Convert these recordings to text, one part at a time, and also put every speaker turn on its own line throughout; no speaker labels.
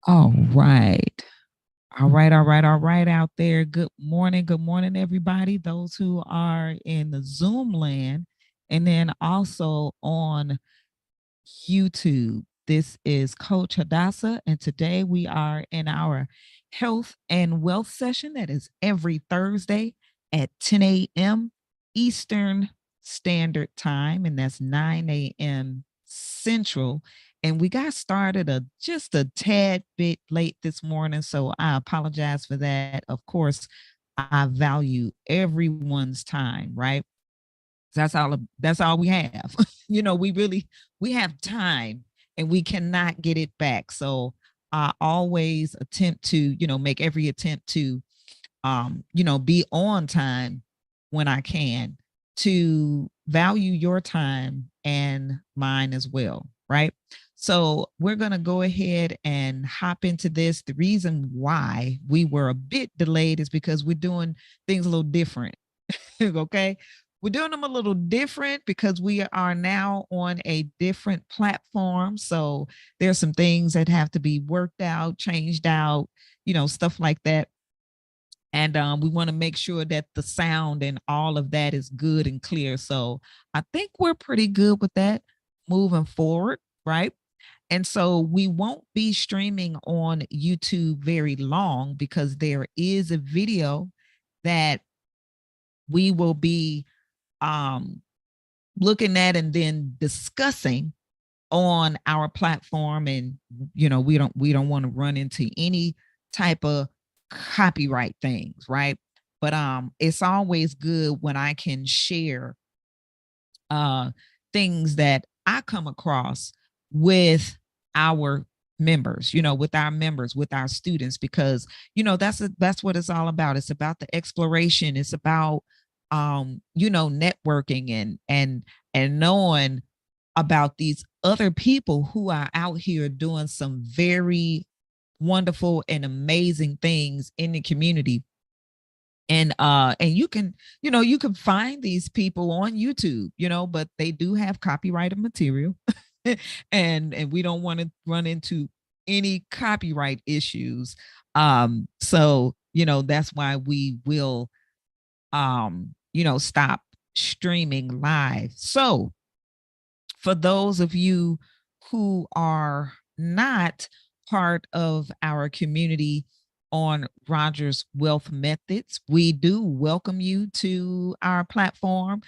All right. All right out there. Good morning. Good morning, everybody. Those who are in the Zoom land and then also on YouTube. This is Coach Hadassah, and today we are in our health and wealth session that is every Thursday at 10 a.m. Eastern Standard Time, and that's 9 a.m. Central. And we got started just a tad bit late this morning, so I apologize for that. Of course, I value everyone's time, right? That's all we have. We have time and we cannot get it back. So I always attempt to, make every attempt to be on time when I can, to value your time and mine as well, right? So we're going to go ahead and hop into this. The reason why we were a bit delayed is because we're doing things a little different. Okay. We're doing them a little different because we are now on a different platform. So there's some things that have to be worked out, changed out, stuff like that. And we want to make sure that the sound and all of that is good and clear. So I think we're pretty good with that moving forward, right? And so we won't be streaming on YouTube very long because there is a video that we will be um, looking at and then discussing on our platform. And we don't want to run into any type of copyright things, right? But it's always good when I can share uh things that I come across with our members, with our students, because that's what it's all about. It's about the exploration. It's about networking and knowing about these other people who are out here doing some very wonderful and amazing things in the community. And you can find these people on YouTube, but they do have copyrighted material. And we don't want to run into any copyright issues. So that's why we will stop streaming live. So for those of you who are not part of our community on Rogers Wealth Methods, we do welcome you to our platform.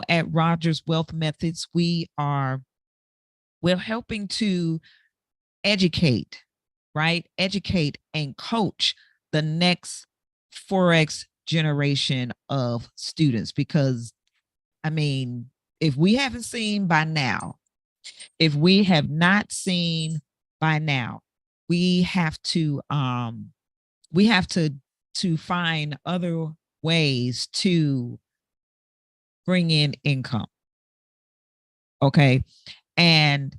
At Rogers Wealth Methods, we're helping to educate, right? Educate and coach the next Forex generation of students. Because, I mean, if we haven't seen by now, if we have not seen by now, we have to find other ways to bring in income. Okay. And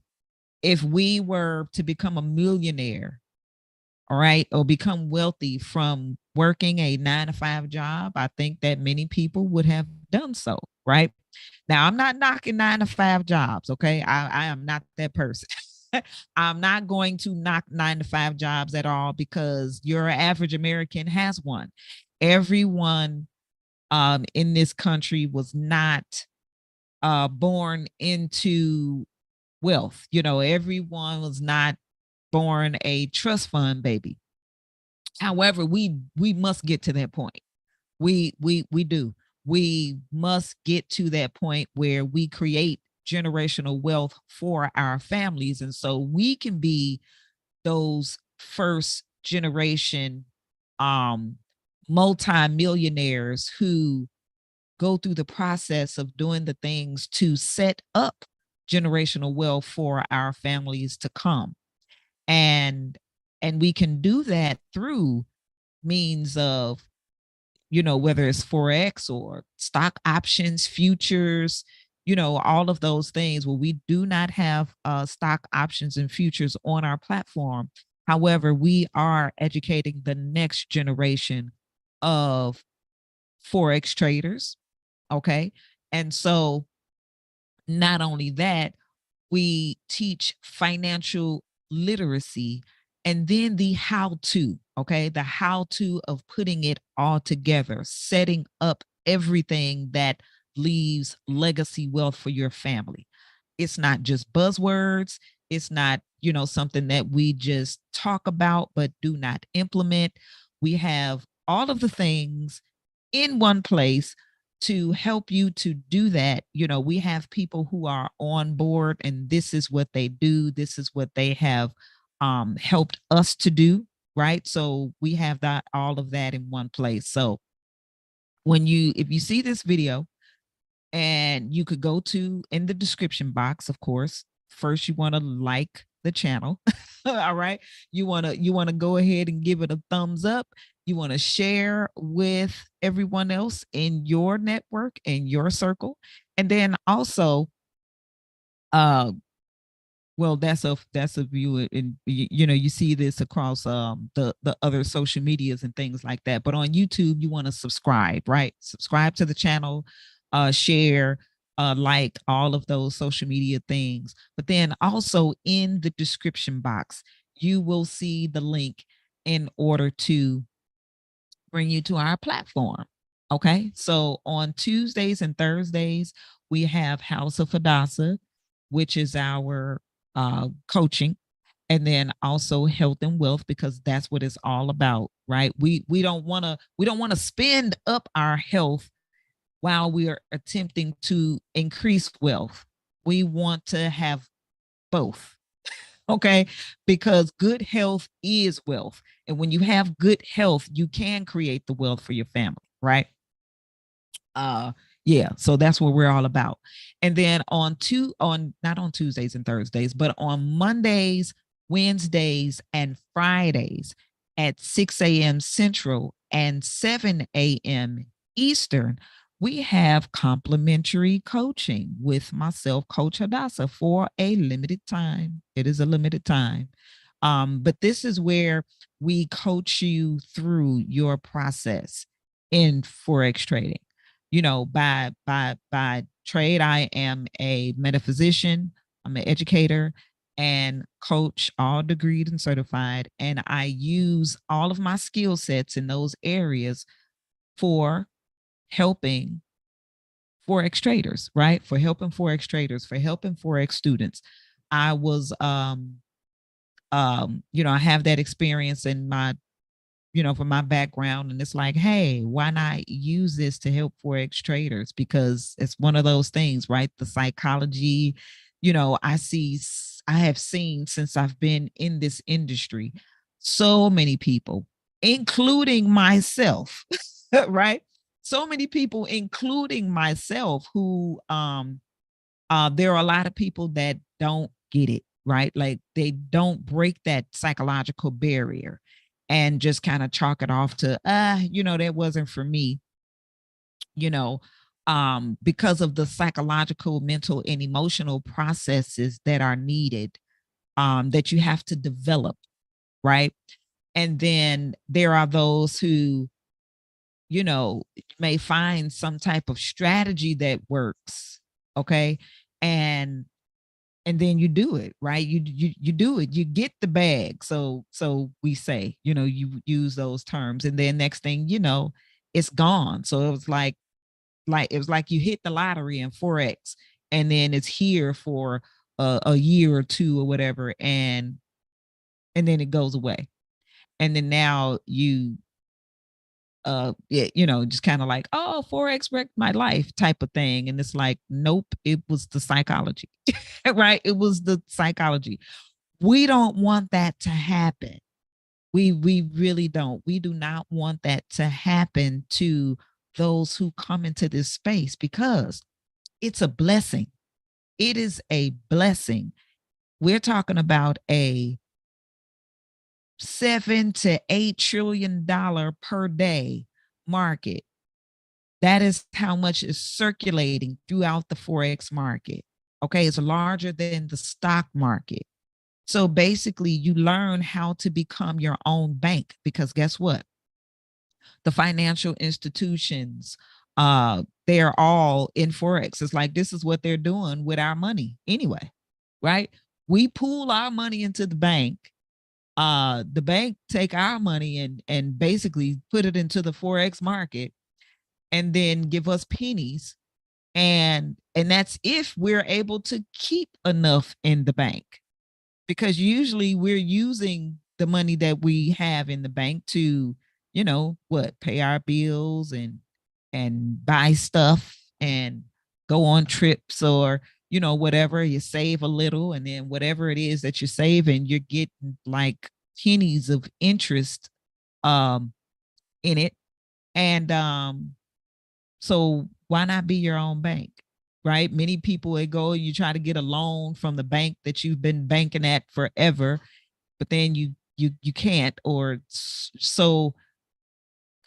if we were to become a millionaire, all right, or become wealthy from working a 9 to 5 job, I think that many people would have done so, right? Now, I'm not knocking 9 to 5 jobs, okay? I am not that person. I'm not going to knock 9 to 5 jobs at all, because your average American has one. Everyone in this country was not born into wealth. Everyone was not born a trust fund baby. However, we must get to that point. We do. We must get to that point where we create generational wealth for our families, and so we can be those first generation um multi-millionaires who go through the process of doing the things to set up generational wealth for our families to come. And and we can do that through means of, whether it's forex or stock options, futures, all of those things. Well, we do not have stock options and futures on our platform. However, we are educating the next generation of forex traders. Okay. And so not only that, we teach financial literacy and then the how to, okay, the how to of putting it all together, setting up everything that leaves legacy wealth for your family. It's not just buzzwords. It's not, something that we just talk about but do not implement. We have all of the things in one place to help you to do that. We have people who are on board, and this is what they do. This is what they have helped us to do, right? So we have that, all of that in one place. So if you see this video, and you could go to in the description box, of course, first you want to like the channel. All right. You want to go ahead and give it a thumbs up. You want to share with everyone else in your network, in your circle. And then also, uh well, that's a view, and you see this across the other social medias and things like that. But on YouTube, you want to subscribe, right? Subscribe to the channel, share, like all of those social media things. But then also in the description box, you will see the link in order to bring you to our platform. Okay. So on Tuesdays and Thursdays, we have House of Hadassah, which is our coaching, and then also health and wealth, because that's what it's all about, right? We don't want to spend up our health while we are attempting to increase wealth. We want to have both. Okay, because good health is wealth, and when you have good health, you can create the wealth for your family, right? uh yeah, so that's what we're all about. And then on not on Tuesdays and Thursdays, but on Mondays, Wednesdays, and Fridays at 6 a.m. Central and 7 a.m. Eastern, we have complimentary coaching with myself, Coach Hadassah, for a limited time. It is a limited time. But this is where we coach you through your process in Forex trading. By trade, I am a metaphysician, I'm an educator and coach, all degreed and certified, and I use all of my skill sets in those areas for helping Forex traders, right? For helping Forex traders, for helping Forex students. I was I have that experience in my from my background. And it's like, hey, why not use this to help Forex traders? Because it's one of those things, right? The psychology, I have seen since I've been in this industry, so many people, including myself, right? So many people, including myself, who there are a lot of people that don't get it, right? Like they don't break that psychological barrier and just kind of chalk it off to, that wasn't for me, you know, because of the psychological, mental, and emotional processes that are needed, that you have to develop, right? And then there are those who, you know, may find some type of strategy that works, okay? And then you do it, right? You do it, you get the bag. So we say, you use those terms, and then next thing you know, it's gone. So it was like you hit the lottery in Forex, and then it's here for a year or two or whatever, and then it goes away. And then now you yeah, just kind of like, oh, Forex wrecked my life type of thing. And it's like, nope, it was the psychology. Right? It was the psychology. We don't want that to happen. We really don't. We do not want that to happen to those who come into this space, because it's a blessing. It is a blessing. We're talking about a 7 to 8 trillion dollar per day market. That is how much is circulating throughout the Forex market. Okay, it's larger than the stock market. So basically, you learn how to become your own bank, because guess what? The financial institutions, they're all in Forex. It's like this is what they're doing with our money anyway, right? We pool our money into the bank, The bank take our money and basically put it into the Forex market and then give us pennies. And that's if we're able to keep enough in the bank, because usually we're using the money that we have in the bank to, pay our bills and buy stuff and go on trips, or whatever. You save a little, and then whatever it is that you're saving, you're getting like pennies of interest um in it. And so why not be your own bank? Right? Many people, they go, you try to get a loan from the bank that you've been banking at forever, but then you can't, or so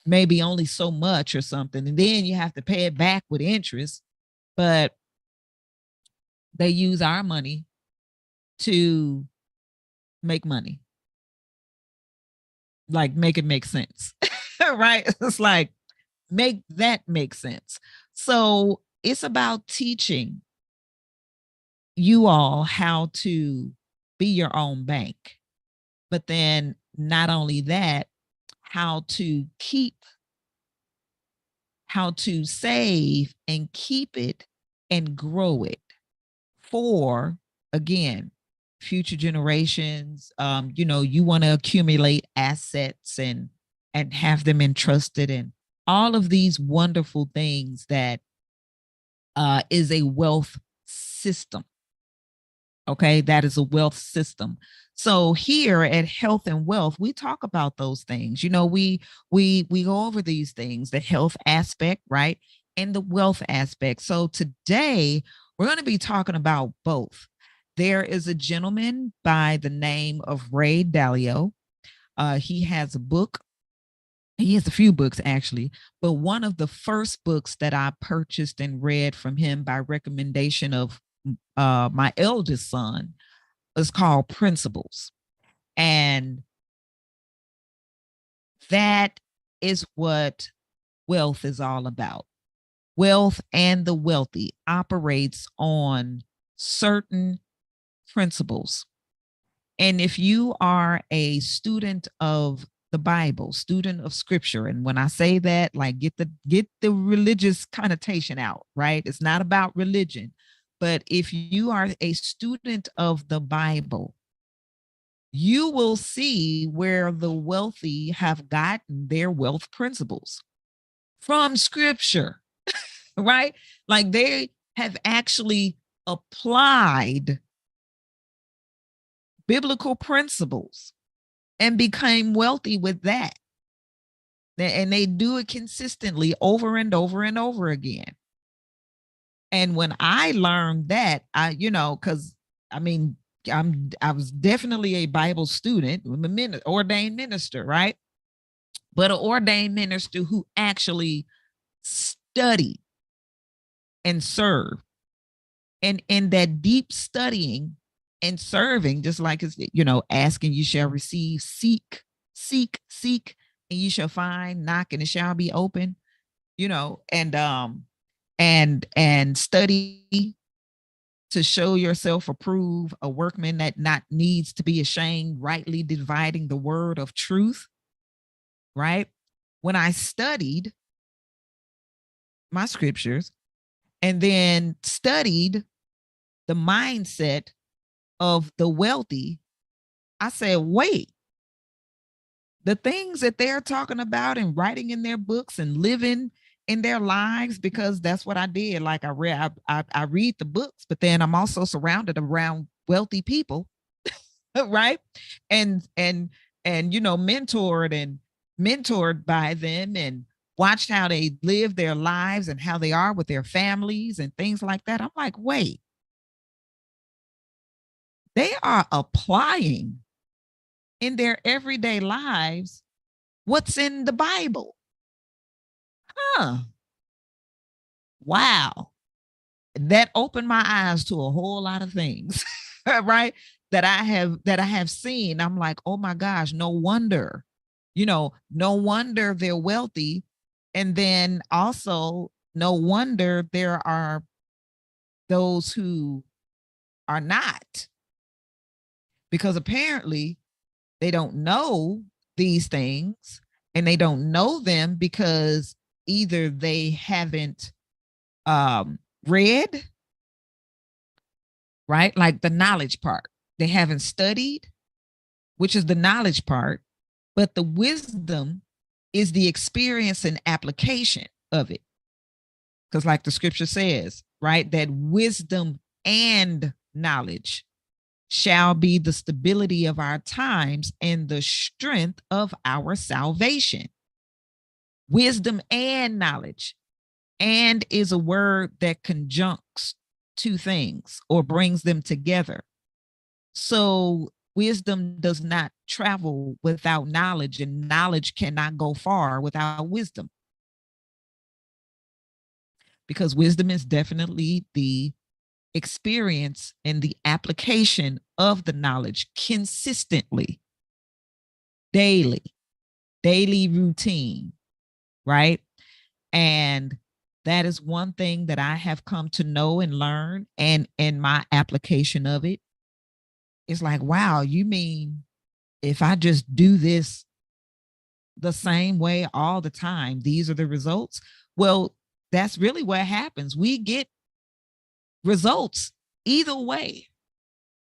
maybe only so much or something, and then you have to pay it back with interest. But they use our money to make money, like make it make sense. Right? It's like, make that make sense. So it's about teaching you all how to be your own bank, but then not only that, how to save and keep it and grow it for, again, future generations. You want to accumulate assets and have them entrusted, and all of these wonderful things that is a wealth system. Okay, that is a wealth system. So here at Health and Wealth, we talk about those things. We go over these things, the health aspect, right, and the wealth aspect. So today we're going to be talking about both. There is a gentleman by the name of Ray Dalio. He has a book. He has a few books, actually, but one of the first books that I purchased and read from him by recommendation of my eldest son is called Principles. And that is what wealth is all about. Wealth and the wealthy operates on certain principles. And if you are a student of the Bible, student of scripture, and when I say that, like, get the religious connotation out, right? It's not about religion. But if you are a student of the Bible, you will see where the wealthy have gotten their wealth principles from scripture, right? Like, they have actually applied biblical principles and became wealthy with that. And they do it consistently over and over and over again. And when I learned that, because I mean, I was definitely a Bible student, ordained minister, right? But an ordained minister who actually studied and served. And in that deep studying and serving, just like it's, asking you shall receive, seek, and you shall find, knock and it shall be open, and study to show yourself approved, a workman that not needs to be ashamed, rightly dividing the word of truth, right? When I studied my scriptures and then studied the mindset of the wealthy, I said, wait, the things that they're talking about and writing in their books and living in their lives, because that's what I did. Like, I read the books, but then I'm also surrounded around wealthy people, right? And mentored by them, and watched how they live their lives and how they are with their families and things like that. I'm like, wait, they are applying in their everyday lives what's in the Bible. Huh. Wow. That opened my eyes to a whole lot of things, right? That I have seen. I'm like, oh my gosh, no wonder. No wonder they're wealthy. And then also, no wonder there are those who are not. Because apparently They don't know these things, and they don't know them because either they haven't read, right? Like the knowledge part. They haven't studied, which is the knowledge part, but the wisdom is the experience and application of it. Because, like the scripture says, right, that wisdom and knowledge shall be the stability of our times and the strength of our salvation. Wisdom and knowledge. And is a word that conjuncts two things or brings them together. So wisdom does not travel without knowledge, and knowledge cannot go far without wisdom. Because wisdom is definitely the experience and the application of the knowledge consistently, daily routine, right? And that is one thing that I have come to know and learn, and in my application of it, it's like, wow, you mean if I just do this the same way all the time, these are the results? Well, that's really what happens. We get results either way,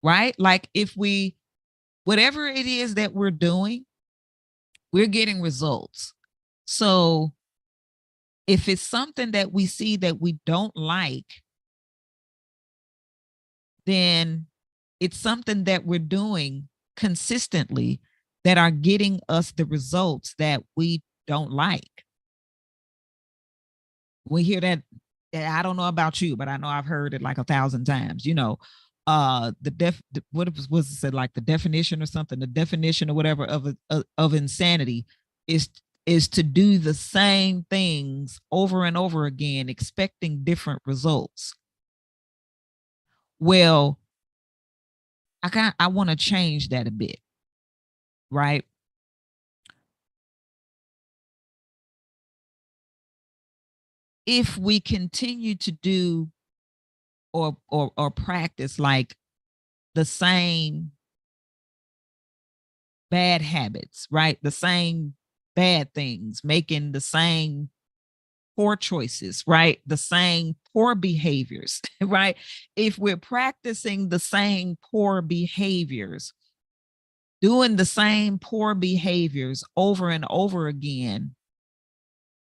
right? Like if we, whatever it is that we're doing, we're getting results. So if it's something that we see that we don't like, then it's something that we're doing consistently that are getting us the results that we don't like. We hear that. I don't know about you, but I know I've heard it like 1,000 times. What was it said, like the definition or something? The definition or whatever of insanity is to do the same things over and over again, expecting different results. Well, I want to change that a bit, right? If we continue to do or practice like the same bad habits, right? The same bad things, making the same poor choices, right? The same poor behaviors, right? If we're practicing the same poor behaviors, doing the same poor behaviors over and over again,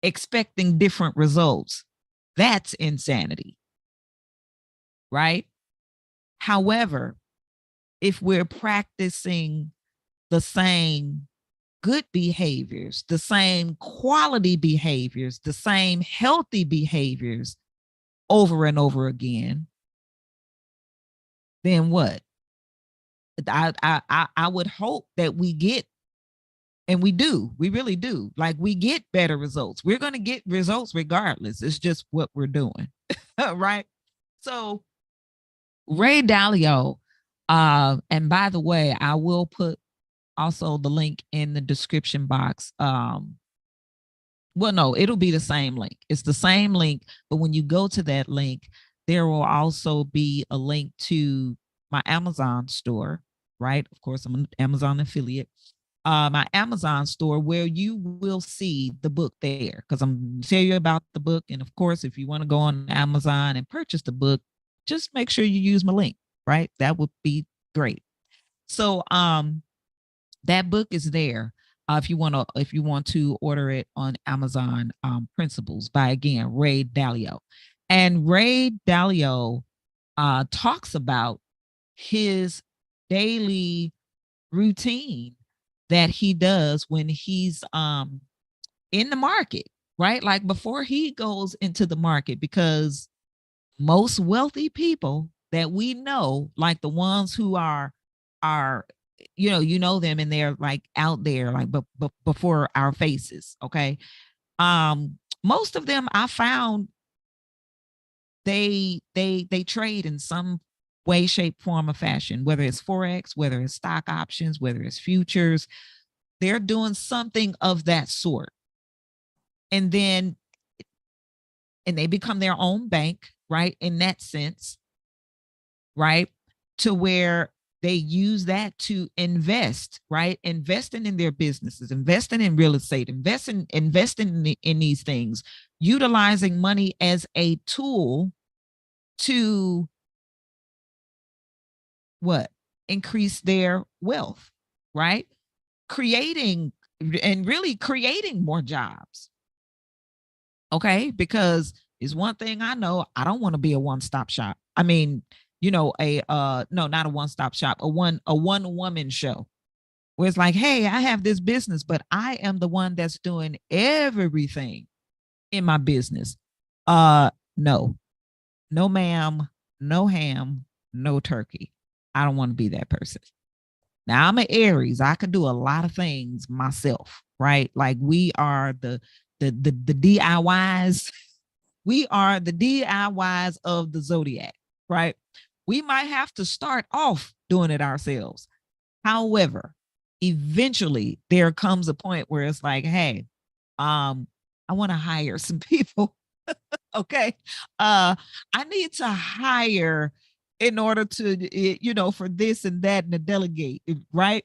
expecting different results, that's insanity, right? However, if we're practicing the same good behaviors, the same quality behaviors, the same healthy behaviors over and over again, then what? I would hope that we get, and we really do. Like we get better results. We're going to get results regardless. It's just what we're doing, right? So Ray Dalio, and by the way, I will put also the link in the description box. Well, no, it'll be the same link. It's the same link, but when you go to that link, there will also be a link to my Amazon store, right? Of course, I'm an Amazon affiliate. My Amazon store, where you will see the book there, because I'm going to tell you about the book. And of course, if you want to go on Amazon and purchase the book, just make sure you use my link, right? That would be great. So, that book is there. If you want to order it on Amazon, Principles by, again, Ray Dalio. And Ray Dalio talks about his daily routine that he does when he's in the market, right? Like before he goes into the market, because most wealthy people that we know, like the ones who are them, and they're like out there, like before our faces, okay? Most of them I found, they trade in some way, shape, form, or fashion, whether it's Forex, whether it's stock options, whether it's futures. They're doing something of that sort. And then, and they become their own bank, right? In that sense, right? To where they use that to invest, right? Investing in their businesses, investing in real estate, investing in these things, utilizing money as a tool to what? Increase their wealth, right? Creating and really creating more jobs. Okay, because it's one thing I know, I don't want to be a one-stop shop. I mean, a no, not a one-stop shop, a one-woman show where it's like, hey, I have this business, but I am the one that's doing everything in my business. No, no, ma'am, no ham, no turkey. I don't want to be that person. Now I'm an Aries. I can do a lot of things myself, right? Like we are the DIYs. We are the DIYs of the zodiac, right? We might have to start off doing it ourselves. However, eventually there comes a point where it's like, hey, I want to hire some people. Okay. I need to hire in order to, for this and that and to delegate, right?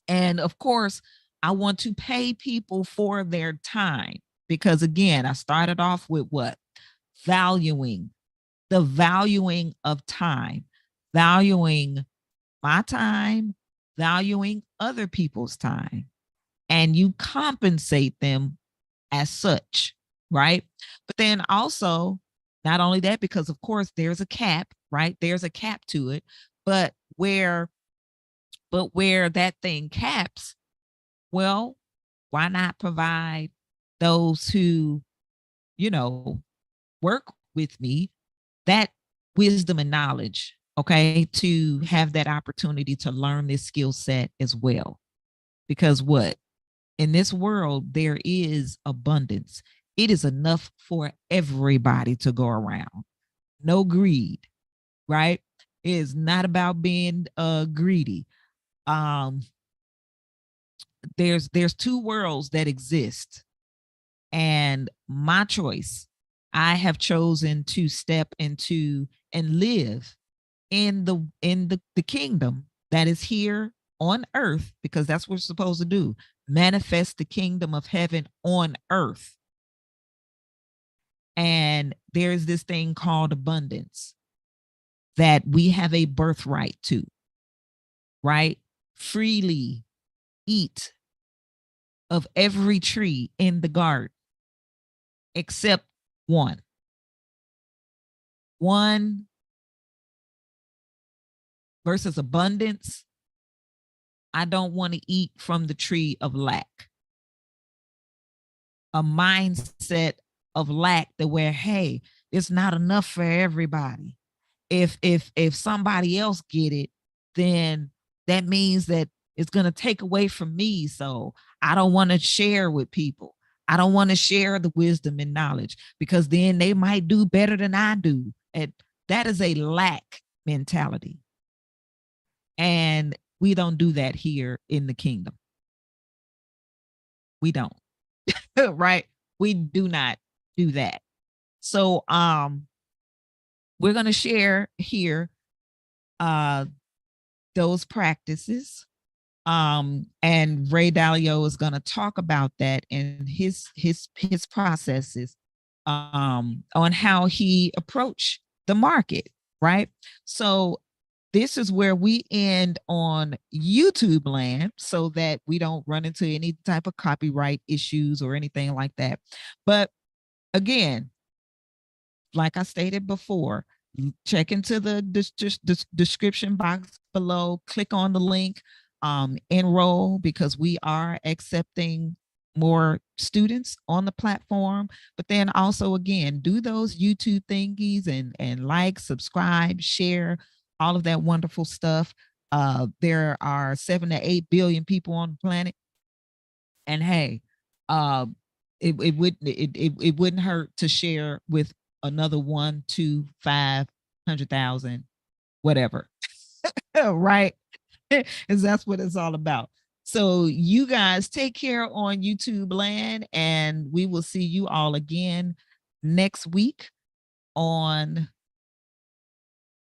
And of course, I want to pay people for their time because, again, I started off with what? Valuing, the valuing of time, valuing my time, valuing other people's time, and you compensate them as such, right? But then also, not only that, because of course there's a cap, right? There's a cap to it, but where that thing caps, well, why not provide those who, you know, work with me that wisdom and knowledge, okay, to have that opportunity to learn this skill set as well. Because what? In this world, there is abundance. It is enough for everybody to go around. No greed, right? It is not about being greedy. Um, there's two worlds that exist, and my choice, I have chosen to step into and live in the kingdom that is here on earth, because that's what we're supposed to do, manifest the kingdom of heaven on earth. And there's this thing called abundance that we have a birthright to, right? Freely eat of every tree in the garden except one. One versus abundance. I don't want to eat from the tree of lack. A mindset of lack that where, hey, it's not enough for everybody. If somebody else get it, then that means that it's going to take away from me. So I don't want to share with people. I don't want to share the wisdom and knowledge because then they might do better than I do. And that is a lack mentality. And we don't do that here in the kingdom. We don't. Right? We do not do that. So we're going to share here uh those practices. And Ray Dalio is going to talk about that and his processes on how he approached the market, right? So this is where we end on YouTube land so that we don't run into any type of copyright issues or anything like that. But again, like I stated before, check into the description box below, click on the link, enroll, because we are accepting more students on the platform. But then also, again, do those YouTube thingies and like, subscribe, share, all of that wonderful stuff. There are 7 to 8 billion people on the planet, and hey, uh, it wouldn't hurt to share with another 1, 2, 500,000, whatever, right? Because that's what it's all about. So you guys take care on YouTube land, and we will see you all again next week on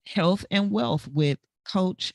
Health and Wealth with Coach